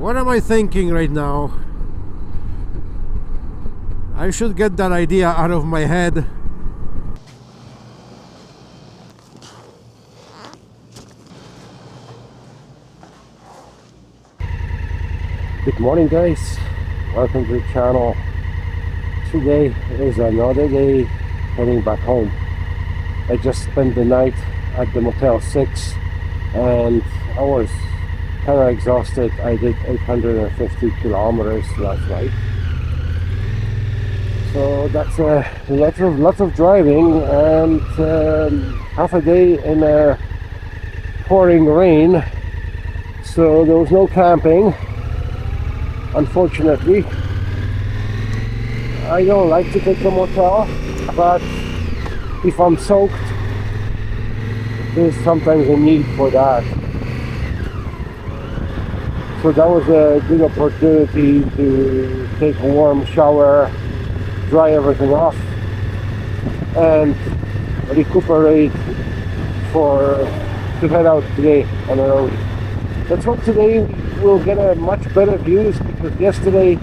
What am I thinking right now? I should get that idea out of my head. Good morning, guys. Welcome to the channel. Today is another day heading back home. I just spent the night at the Motel 6 and I was kind of exhausted. I did 850 kilometers last night. So that's lots of driving and half a day in a pouring rain. So there was no camping. Unfortunately, I don't like to take a motel, but if I'm soaked, there's sometimes a need for that. So that was a good opportunity to take a warm shower, dry everything off, and recuperate to head out today on the road. Let's hope today we'll get a much better views, because yesterday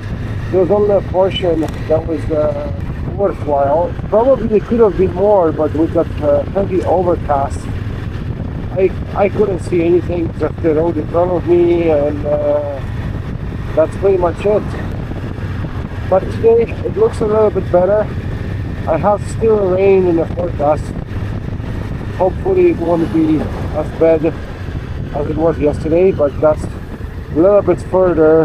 there was only a portion that was worthwhile. Probably there could have been more, but with that heavy overcast, I couldn't see anything, just the road in front of me, and that's pretty much it. But today it looks a little bit better. I have still rain in the forecast. Hopefully it won't be as bad as it was yesterday, but that's a little bit further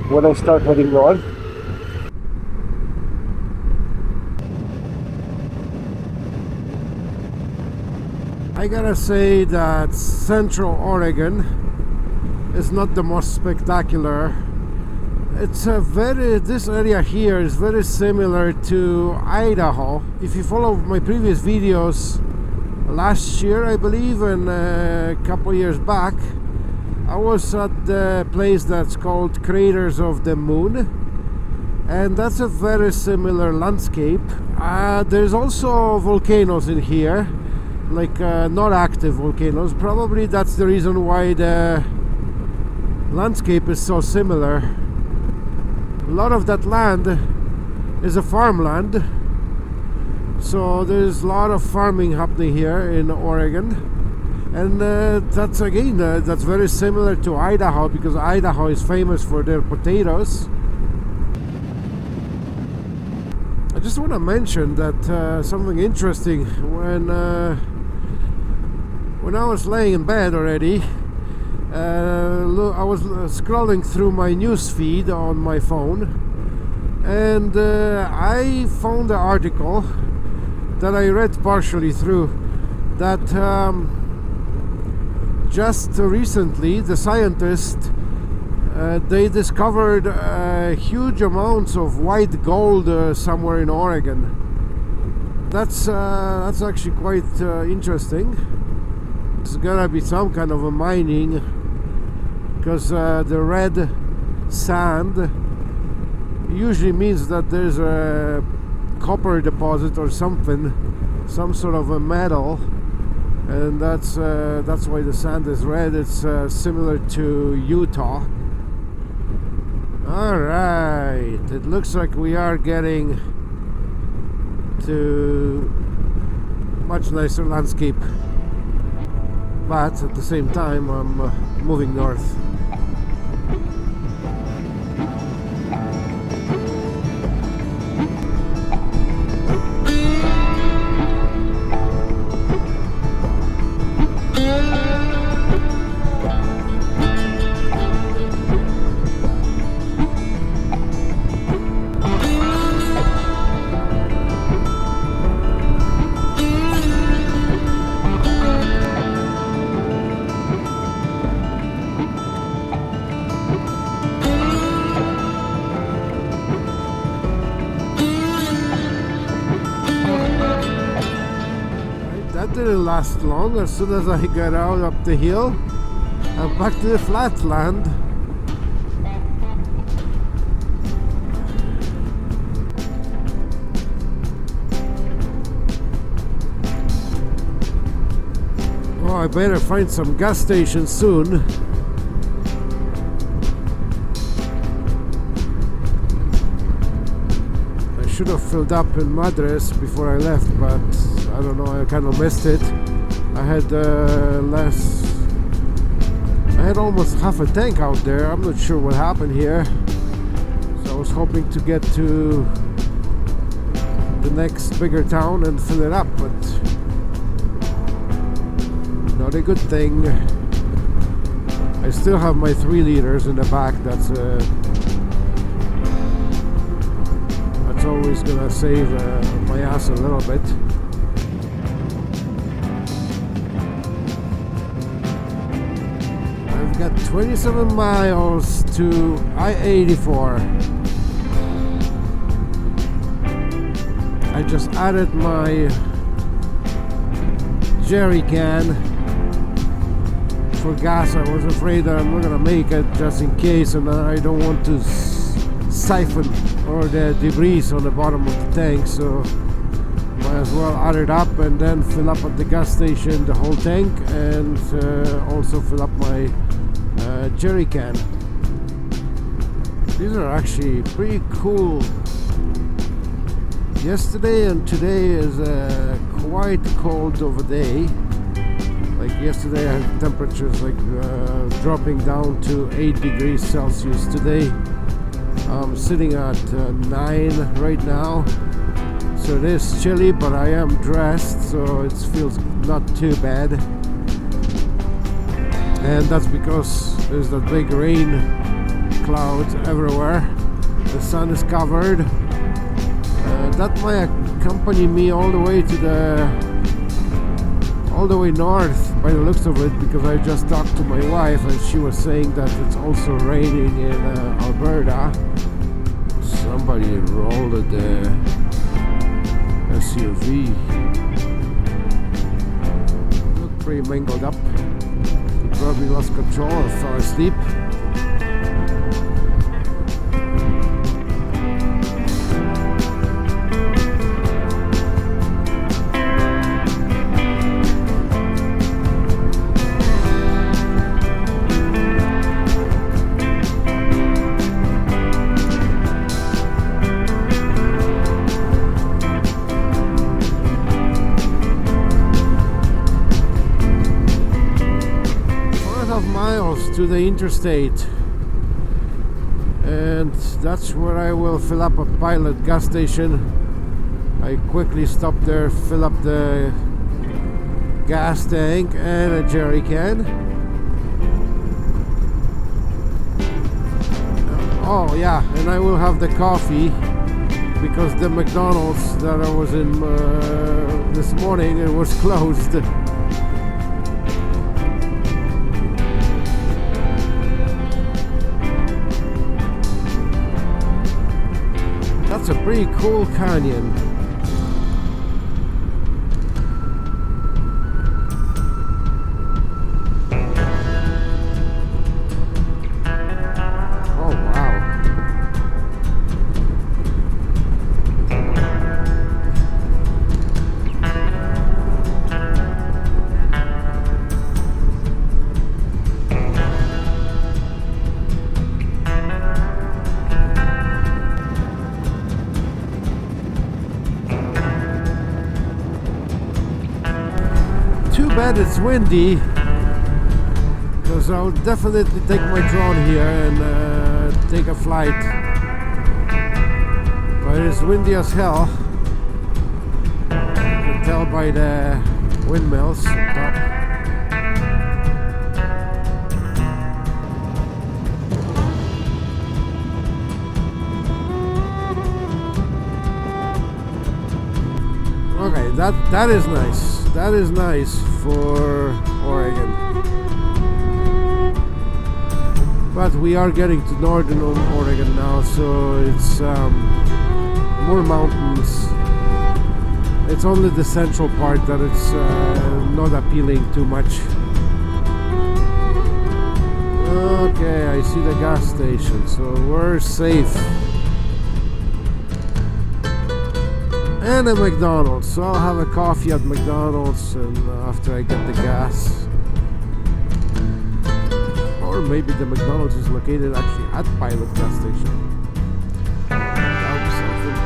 when I start heading north. I gotta say that Central Oregon is not the most spectacular. This area here is very similar to Idaho. If you follow my previous videos last year, I believe, and a couple years back, I was at the place that's called Craters of the Moon, and that's a very similar landscape. There's also volcanoes in here, like not active volcanoes. Probably that's the reason why the landscape is so similar. A lot of that land is a farmland, so there's a lot of farming happening here in Oregon, and that's very similar to Idaho, because Idaho is famous for their potatoes. I just want to mention that something interesting. When I was laying in bed already, I was scrolling through my news feed on my phone, and I found an article that I read partially through, that just recently the scientists they discovered huge amounts of white gold somewhere in Oregon. That's actually quite interesting. It's gonna be some kind of a mining, because the red sand usually means that there's a copper deposit or something, some sort of a metal, and that's why the sand is red. It's similar to Utah. All right, it looks like we are getting to much nicer landscape, but at the same time I'm moving north. That didn't last long. As soon as I got out up the hill, I'm back to the flatland. Oh, I better find some gas stations soon. should have filled up in Madras before I left, but I don't know, I kind of missed it. I had almost half a tank out there. I'm not sure what happened here. So I was hoping to get to the next bigger town and fill it up, but not a good thing. I still have my 3 liters in the back. That's always gonna save my ass a little bit. I've got 27 miles to I-84. I just added my jerry can for gas. I was afraid that I'm not gonna make it, just in case, and I don't want to siphon or the debris on the bottom of the tank, so might as well add it up and then fill up at the gas station the whole tank, and also fill up my jerry can. These are actually pretty cool. Yesterday and today is quite cold of a day. Like yesterday I had temperatures like dropping down to 8 degrees Celsius. Today I'm sitting at 9 right now, so it is chilly, but I am dressed, so it feels not too bad. And that's because there's that big rain clouds everywhere. The sun is covered. That might accompany me all the way to all the way north by the looks of it, because I just talked to my wife and she was saying that it's also raining in Alberta. Somebody rolled the SUV. Looked pretty mangled up. He probably lost control or fell asleep. To the interstate, and that's where I will fill up a Pilot gas station. I quickly stop there, fill up the gas tank and a jerry can. Oh yeah, and I will have the coffee, because the McDonald's that I was in this morning, it was closed. That's a pretty cool canyon. Oh wow. Too bad it's windy, because I'll definitely take my drone here and take a flight, but it's windy as hell. You can tell by the windmills on top. Okay, that is nice. That is nice for Oregon. But we are getting to northern Oregon now, so it's more mountains. It's only the central part that it's not appealing too much. Okay, I see the gas station, so we're safe. And a McDonald's, so I'll have a coffee at McDonald's and after I get the gas. Or maybe the McDonald's is located actually at Pilot gas station. That would be something.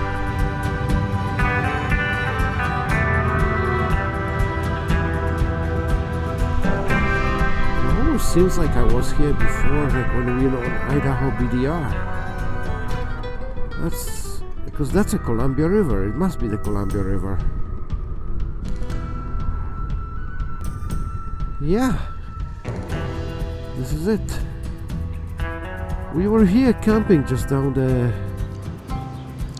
seems like I was here before, like when we were on Idaho BDR. That's because that's a Columbia River. It must be the Columbia River. Yeah, this is it. We were here camping just down the...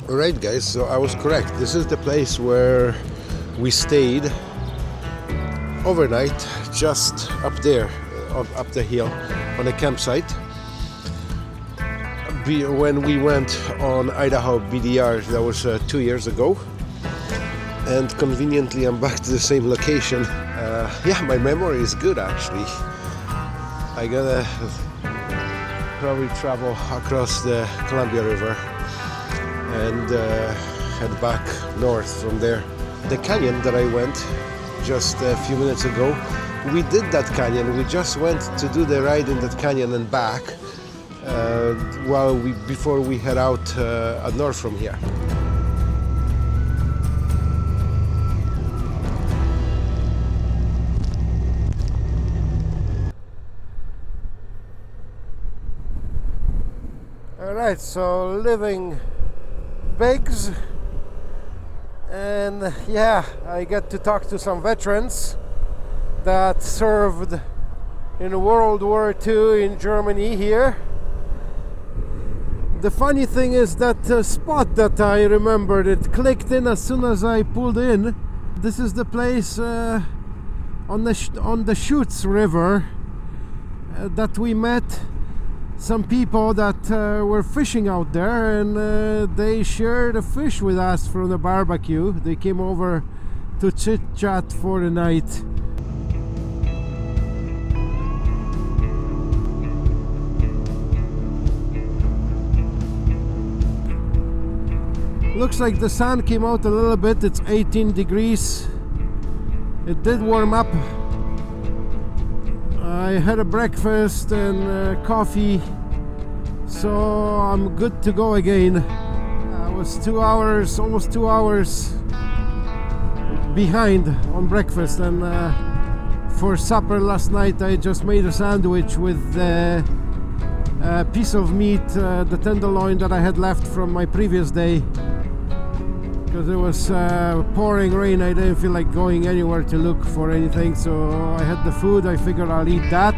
Alright guys, so I was correct. This is the place where we stayed overnight, just up there, up the hill, on a campsite. When we went on Idaho BDR, that was 2 years ago. And conveniently I'm back to the same location. Yeah, my memory is good actually. I gotta probably travel across the Columbia River and head back north from there. The canyon that I went just a few minutes ago, we did that canyon. We just went to do the ride in that canyon and back before we head out north from here. Alright, so living bigs, and yeah, I get to talk to some veterans that served in World War II in Germany here. The funny thing is that spot that I remembered, it clicked in as soon as I pulled in. This is the place on the Schutz River that we met some people that were fishing out there, and they shared a fish with us from the barbecue. They came over to chit chat for the night. Looks like the sun came out a little bit. It's 18 degrees. It did warm up. I had a breakfast and coffee, so I'm good to go again. I was almost 2 hours behind on breakfast, and for supper last night I just made a sandwich with a piece of meat, the tenderloin that I had left from my previous day. Because it was pouring rain, I didn't feel like going anywhere to look for anything, so I had the food. I figured I'll eat that,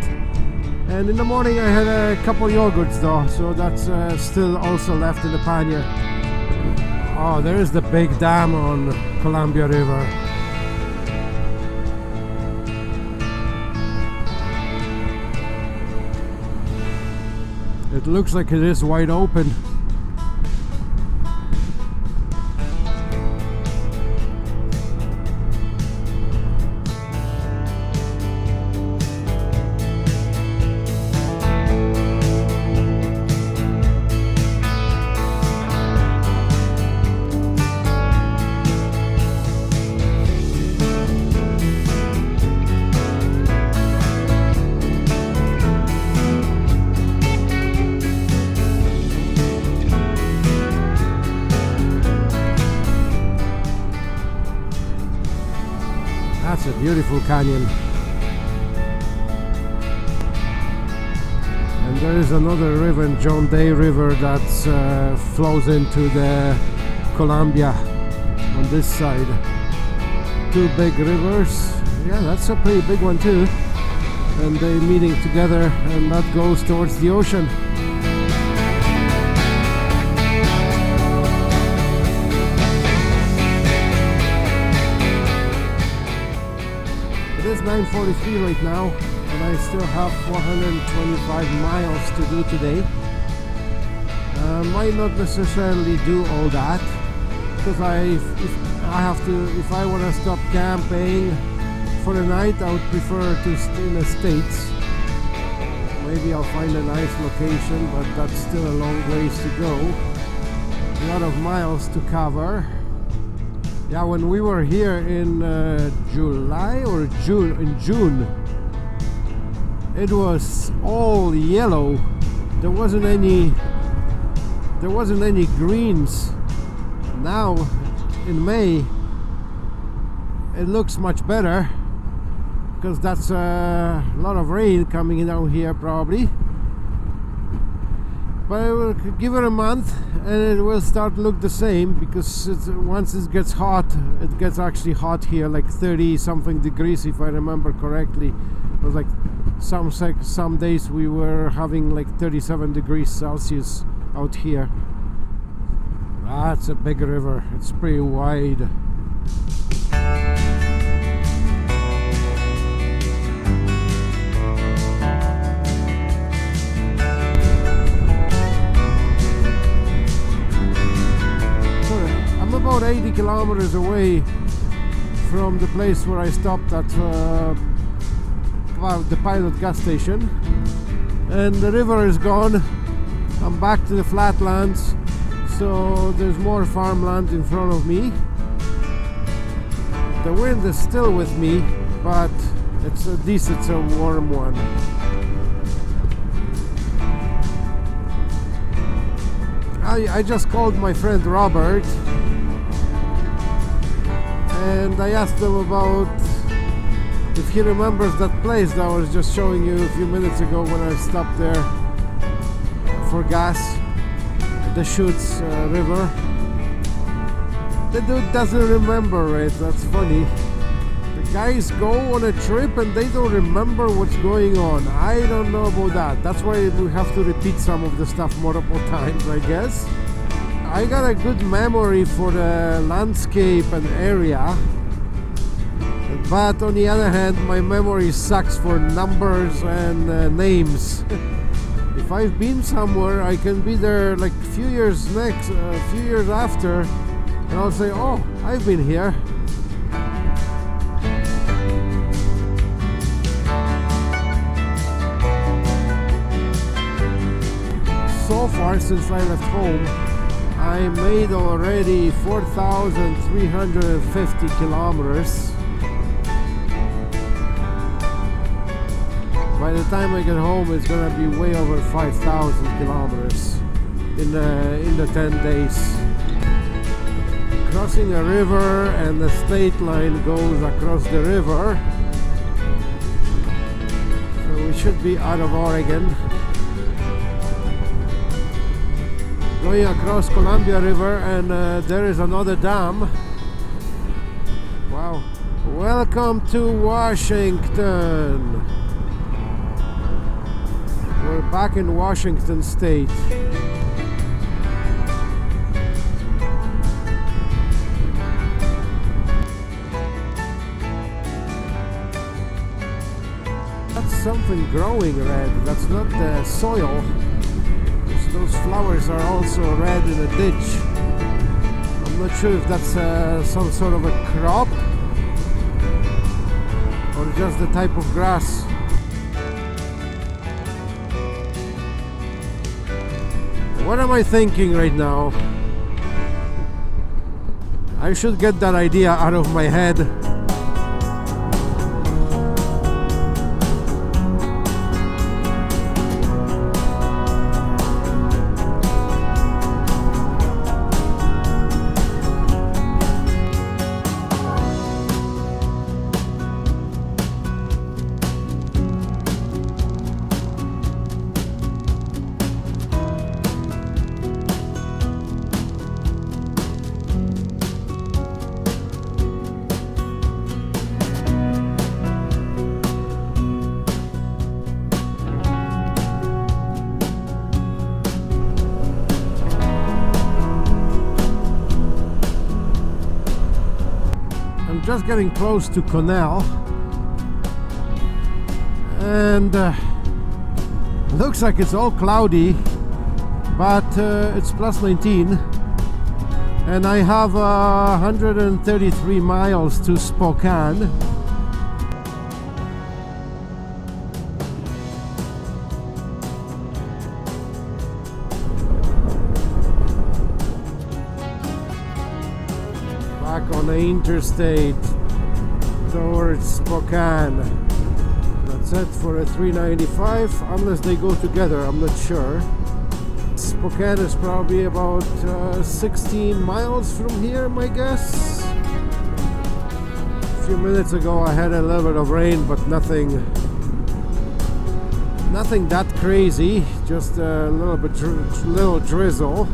and in the morning I had a couple yogurts though, so that's still also left in the pannier. Oh, there is the big dam on Columbia River. It looks like it is wide open. That's a beautiful canyon. And there is another river, John Day River, that flows into the Columbia on this side. Two big rivers. Yeah, that's a pretty big one too. And they're meeting together, and that goes towards the ocean. It is 9:43 right now, and I still have 425 miles to do today. Might not necessarily do all that, because if I want to stop camping for the night, I would prefer to stay in the States. Maybe I'll find a nice location, but that's still a long ways to go. A lot of miles to cover. Yeah, when we were here in July or June, it was all yellow. There wasn't any greens. Now in May it looks much better. because that's a lot of rain coming down here probably. But I will give it a month and it will start to look the same, because once it gets hot, it gets actually hot here, like 30 something degrees if I remember correctly. It was like some days we were having like 37 degrees Celsius out here. That's a big river, it's pretty wide. About 80 kilometers away from the place where I stopped at the Pilot gas station, and the river is gone. I'm back to the flatlands, so there's more farmland in front of me. The wind is still with me, but at least it's a warm one. I just called my friend Robert and I asked him about if he remembers that place that I was just showing you a few minutes ago when I stopped there for gas, the Chutes River. The dude doesn't remember it. That's funny. The guys go on a trip and they don't remember what's going on. I don't know about that. That's why we have to repeat some of the stuff multiple times, I guess. I got a good memory for the landscape and area, but on the other hand my memory sucks for numbers and names. If I've been somewhere, I can be there like a few years after, and I'll say, oh, I've been here. So far since I left home, I made already 4,350 kilometers. By the time I get home, it's gonna be way over 5,000 kilometers in the 10 days. Crossing a river, and the state line goes across the river, so we should be out of Oregon. Going across Columbia River, and there is another dam. Wow. Welcome to Washington. We're back in Washington State. That's something growing red. That's not the soil. Those flowers are also red in a ditch. I'm not sure if that's some sort of a crop or just the type of grass. What am I thinking right now? I should get that idea out of my head. Just getting close to Connell, and looks like it's all cloudy, but it's plus 19, and I have 133 miles to Spokane. Back on the interstate towards Spokane. That's it for a 395, unless they go together, I'm not sure. Spokane is probably about 16 miles from here, my guess. few minutes ago I had a little bit of rain, but nothing that crazy, just a little bit little drizzle.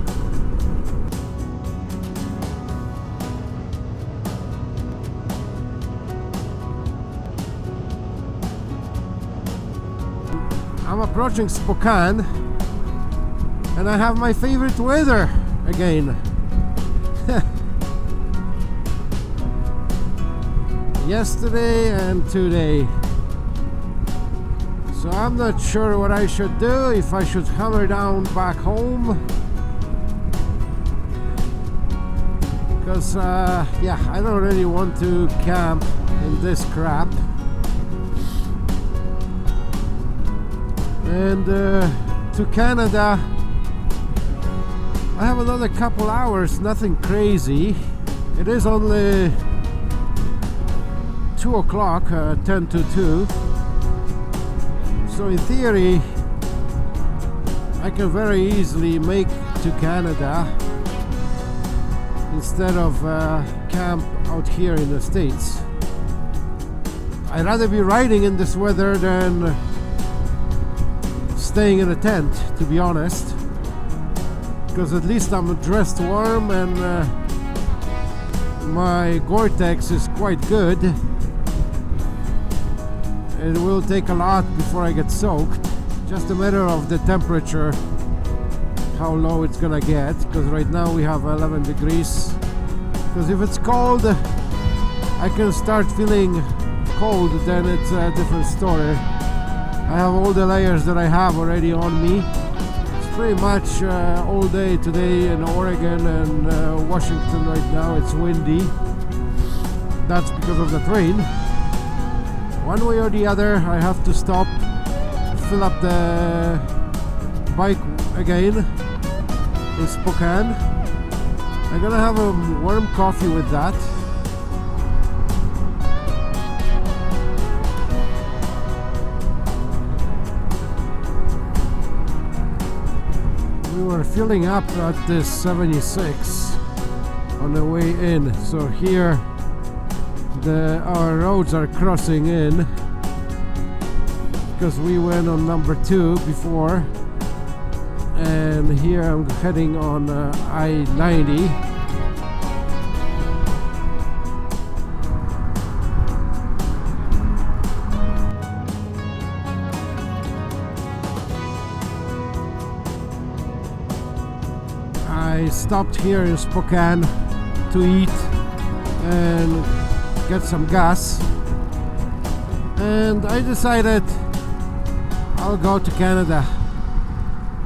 I'm approaching Spokane and I have my favorite weather again. Yesterday and today. So I'm not sure what I should do, if I should hammer down back home, because yeah, I don't really want to camp in this crap. And to Canada I have another couple hours, nothing crazy. It is only 2 o'clock, 10 to 2. So in theory I can very easily make to Canada instead of camp out here in the States. I'd rather be riding in this weather than staying in a tent, to be honest, because at least I'm dressed warm and my Gore-Tex is quite good. It will take a lot before I get soaked. Just a matter of the temperature, how low it's gonna get, because right now we have 11 degrees. Because if it's cold, I can start feeling cold, then it's a different story. I have all the layers that I have already on me. It's pretty much all day today in Oregon and Washington right now. It's windy. That's because of the rain. One way or the other, I have to stop, fill up the bike again in Spokane. I'm gonna have a warm coffee with that. We were filling up at this 76 on the way in, so here our roads are crossing in, because we went on number 2 before, and here I'm heading on I-90. I stopped here in Spokane to eat and get some gas, and I decided I'll go to Canada,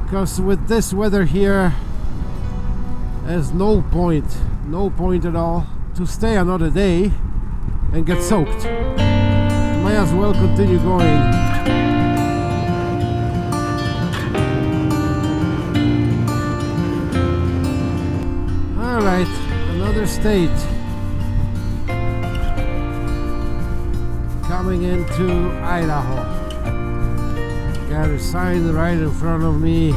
because with this weather here there's no point at all to stay another day and get soaked. Might as well continue going. Alright, another state. Coming into Idaho. Got a sign right in front of me.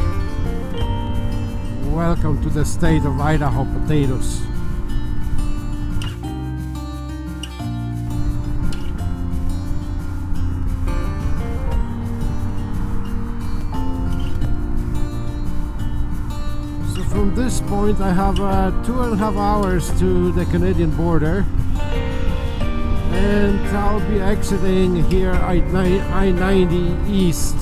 Welcome to the state of Idaho potatoes. So from this point I have 2.5 hours to the Canadian border. And I'll be exiting here I-90 east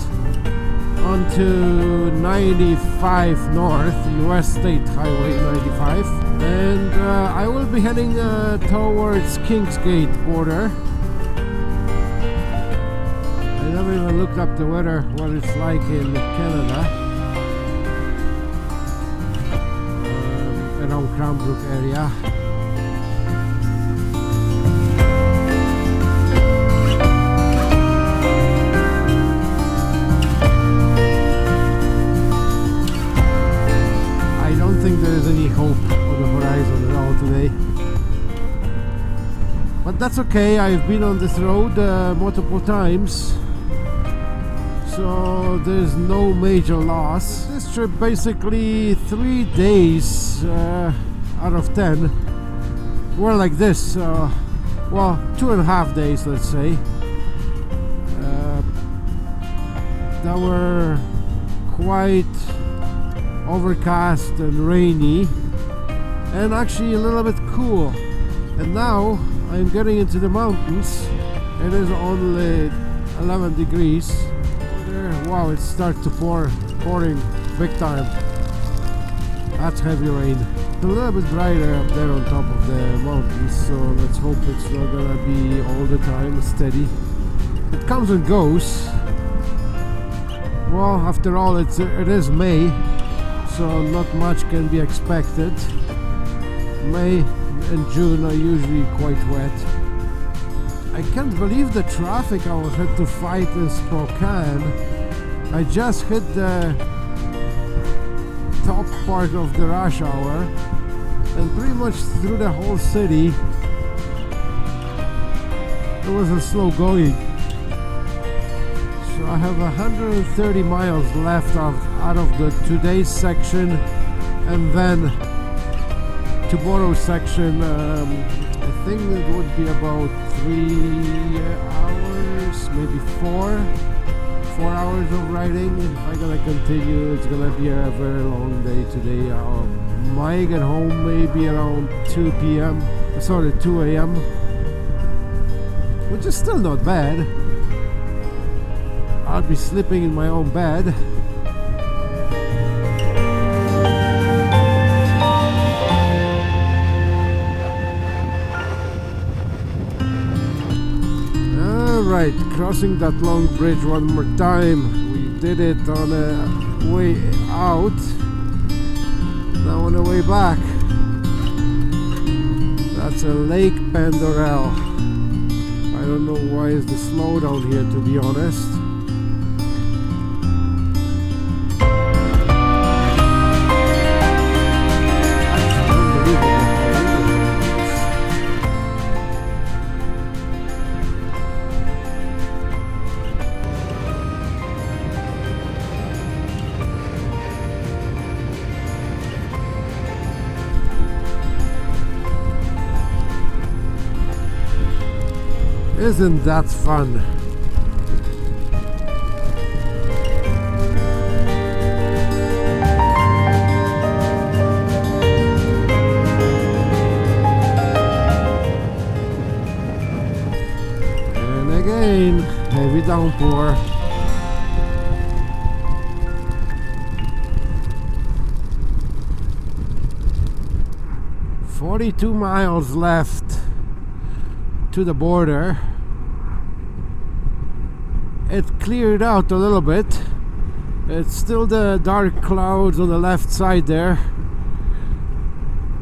onto 95 north, US State Highway 95, and I will be heading towards Kingsgate border. I never even looked up the weather, what it's like in Canada, around Cranbrook area. I don't think there is any hope on the horizon at all today, but that's okay. I've been on this road multiple times, so there's no major loss. This trip basically 3 days out of 10 were like this. well, 2.5 days, let's say, that were quite overcast and rainy, and actually a little bit cool. And now I'm getting into the mountains. It is only 11 degrees. Wow, it starts to pouring big time. That's heavy rain. It's a little bit brighter up there on top of the mountains, so let's hope it's not gonna be all the time steady. It comes and goes. Well, after all, it is May, so not much can be expected. May and June are usually quite wet. I can't believe the traffic I had to fight in Spokane. I just hit the top part of the rush hour, and pretty much through the whole city it was a slow going. So I have 130 miles left out of the today's section, and then tomorrow's section. I think it would be about 3 hours, maybe 4 hours of riding. If I'm gonna continue, it's gonna be a very long day today. I might get home maybe around 2 a.m, which is still not bad. I'll be sleeping in my own bed. Alright, crossing that long bridge one more time. We did it on the way out. Now on the way back. That's a Lake Pandorel. I don't know why is the slowdown here, to be honest. Isn't that fun? And again, heavy downpour. "42 miles left to the border." It cleared out a little bit. It's still the dark clouds on the left side there,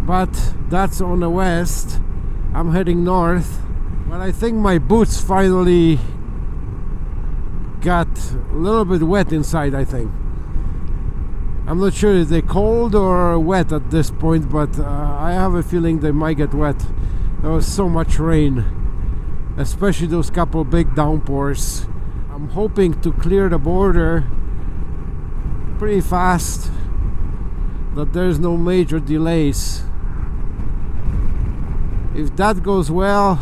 but that's on the west. I'm heading north. But I think my boots finally got a little bit wet inside, I think. I'm not sure if they're cold or wet at this point, but I have a feeling they might get wet. There was so much rain, especially those couple big downpours. I'm hoping to clear the border pretty fast, that there's no major delays. If that goes well,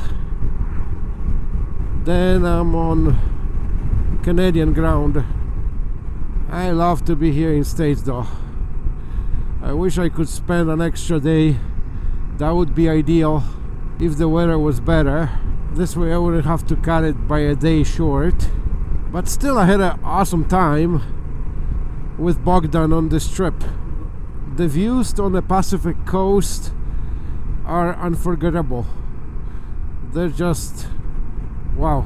then I'm on Canadian ground. I love to be here in States though. I wish I could spend an extra day. That would be ideal if the weather was better. This way I wouldn't have to cut it by a day short. But still, I had an awesome time with Bogdan on this trip. The views on the Pacific coast are unforgettable. They're just wow.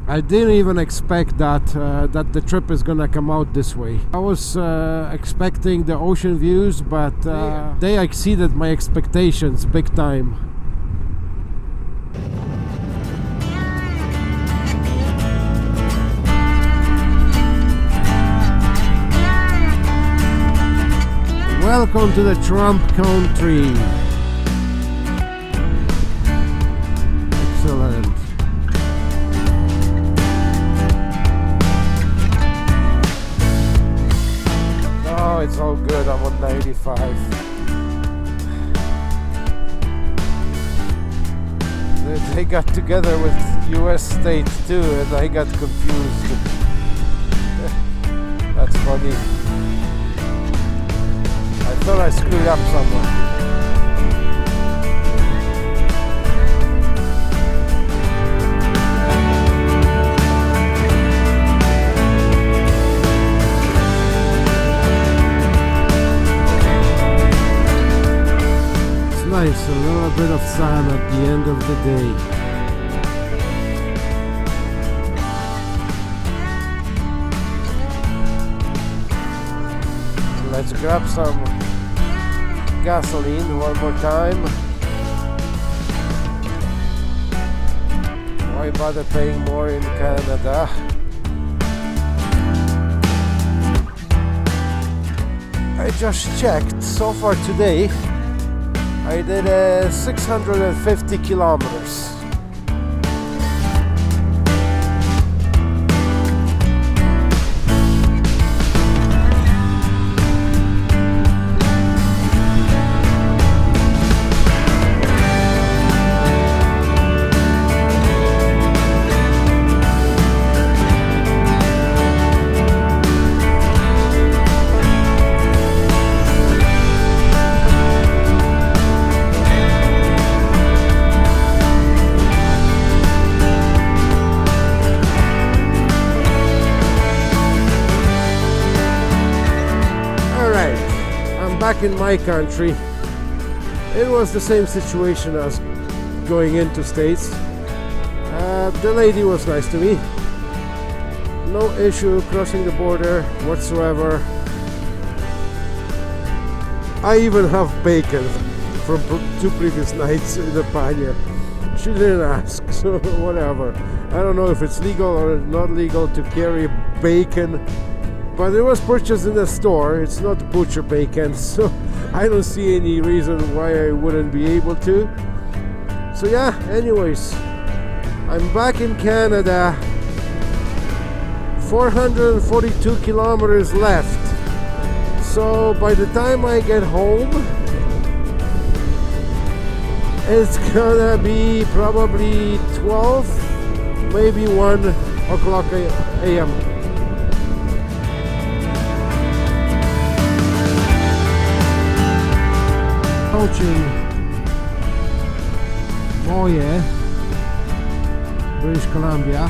I didn't even expect that the trip is gonna come out this way. I was expecting the ocean views, but they exceeded my expectations big time. Welcome to the Trump country. Excellent. Oh, it's all good. I'm on 95. they got together with US state too, and I got confused. That's funny. I thought I screwed up somewhere. Nice, a little bit of sun at the end of the day. Let's grab some gasoline one more time. Why bother paying more in Canada? I just checked, so far today I did 650 kilometers. Back in my country, it was the same situation as going into States. The lady was nice to me. No issue crossing the border whatsoever. I even have bacon from 2 previous nights in the panya. She didn't ask, so whatever. I don't know if it's legal or not legal to carry bacon, but it was purchased in the store. It's not butcher bacon, so I don't see any reason why I wouldn't be able to. So yeah, anyways, I'm back in Canada. 442 kilometers left. So by the time I get home, it's gonna be probably 12, maybe 1 o'clock a.m. Approaching Moye, British Columbia,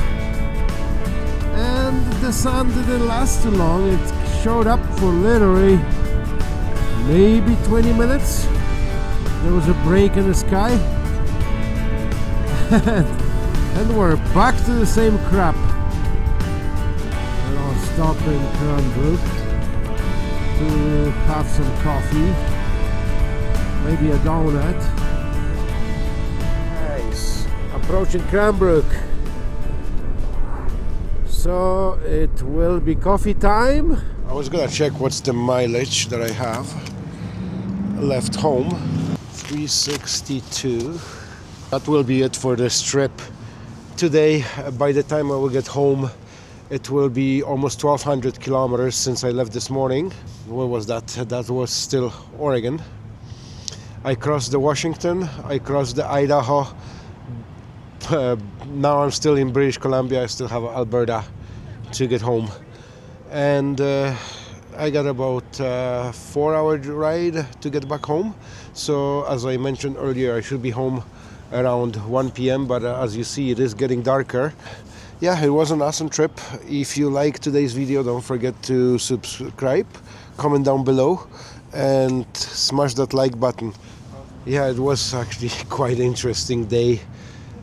and the sun didn't last too long. It showed up for literally maybe 20 minutes. There was a break in the sky and we're back to the same crap. And I'll stop in Cranbrook to have some coffee, maybe a donut. Nice. Approaching Cranbrook. So it will be coffee time. I was gonna check what's the mileage that I have left home. 362. That will be it for this trip today. By the time I will get home, it will be almost 1200 kilometers since I left this morning. Where was that? That was still Oregon. I crossed the Washington, I crossed the Idaho. Now I'm still in British Columbia. I still have Alberta to get home, and I got about 4-hour ride to get back home. So as I mentioned earlier, I should be home around 1 p.m. but as you see, it is getting darker. Yeah, it was an awesome trip. If you like today's video, don't forget to subscribe, comment down below, and smash that like button. Yeah, it was actually quite interesting day,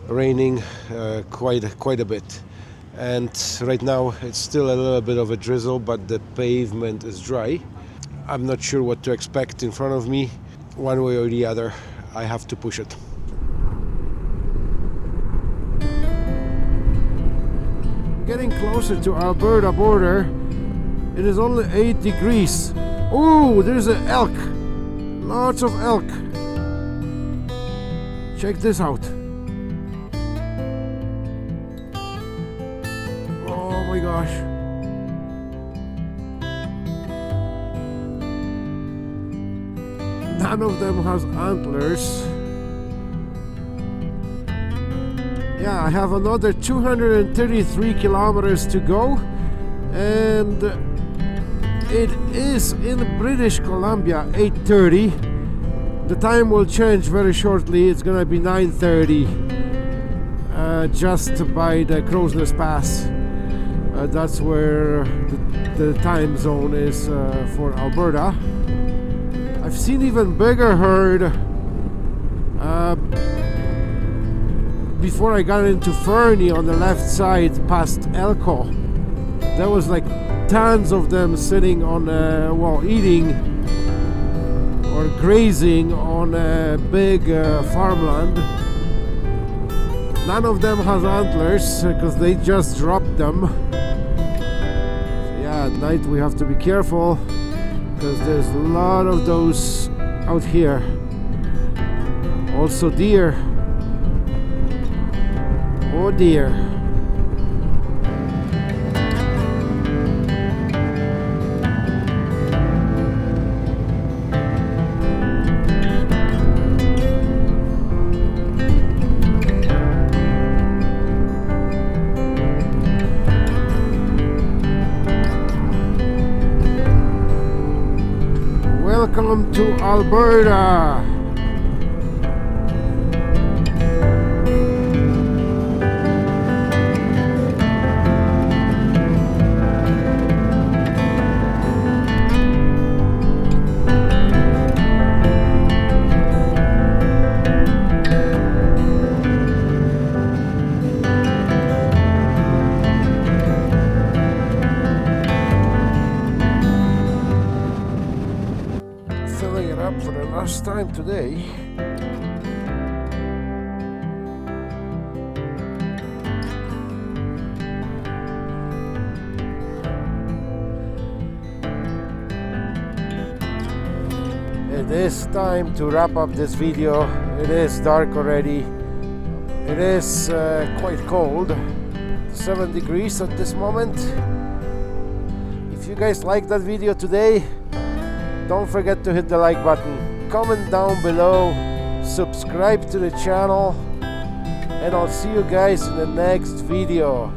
raining quite a bit, and right now it's still a little bit of a drizzle, but the pavement is dry. I'm not sure what to expect in front of me. One way or the other, I have to push it. Getting closer to Alberta border. It is only 8 degrees. Oh, there's an elk. Lots of elk. Check this out. Oh my gosh. None of them has antlers. yeah, I have another 233 kilometers to go, and it is in British Columbia 8:30. The time will change very shortly. It's gonna be 9:30 just by the Crow's Nest Pass. That's where the time zone is for Alberta. I've seen even bigger herd before I got into Fernie on the left side past Elko. There was like tons of them sitting on well, eating or grazing on a big farmland. None of them has antlers because they just dropped them. So yeah, at night we have to be careful because there's a lot of those out here. Also deer. Oh dear. Welcome to Alberta. Filling it up for the last time today. It is time to wrap up this video. It is dark already. It is quite cold, 7 degrees at this moment. If you guys like that video today, don't forget to hit the like button, comment down below, subscribe to the channel, and I'll see you guys in the next video.